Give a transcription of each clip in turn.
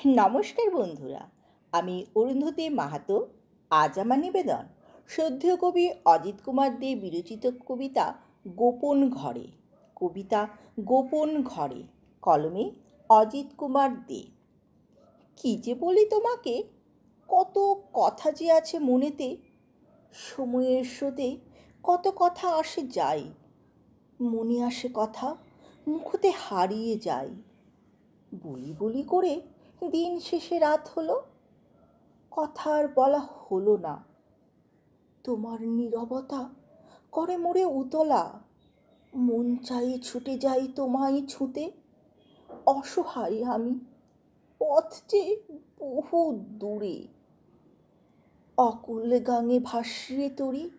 নমস্কার বন্ধুরা, আমি অরুন্ধতী মাহাতো। আজ আমার নিবেদন শ্রদ্ধেয় কবি অজিত কুমার দে বিরচিত কবিতা গোপন ঘরে। কবিতা গোপন ঘরে, কলমে অজিত কুমার দে। কী যে বলি তোমাকে, কত কথা যে আছে মনেতে। সময়ের স্রোতে কত কথা আসে যায়, মনে আসে কথা মুখতে হারিয়ে যায়। বলি বলি করে দিন শেষে রাত হলো, কথা আর বলা হলো না। তোমার নীরবতা করে মোরে উতলা, মন চাই ছুটে যাই তোমায় ছুঁতে। অসহায় আমি, পথ যে বহু দূরে। অকুল গাঙে ভাসিয়ে তরি,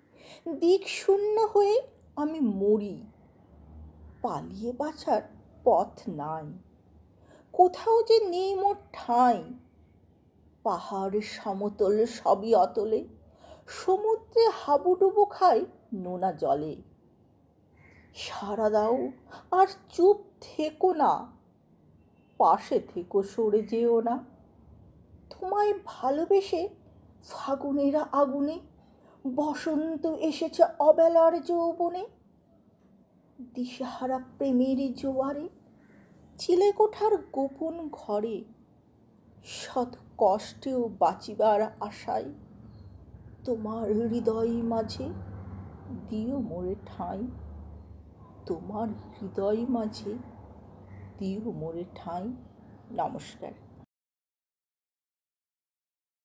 দিক শূন্য হয়ে আমি মরি। পালিয়ে বাঁচার পথ নাই, কোথাও যে নেই মোর ঠাঁই। পাহাড় সমতল সবই অতলে, সমুদ্রে হাবুডুবু খায় নোনা জলে। সাড়া দাও আর চুপ থেকো না, পাশে থেকো সরে যেও না। তোমায় ভালোবেসে ফাগুনের আগুনে বসন্ত এসেছে অবেলার যৌবনে। দিশেহারা প্রেমের জোয়ারে চিলেকোঠার গোপন ঘরে, শত কষ্টেও বাঁচিবার আশায় তোমার হৃদয় মাঝে দিও মোরে ঠাঁই। তোমার হৃদয় মাঝে দিও মোরে ঠাঁই। নমস্কার।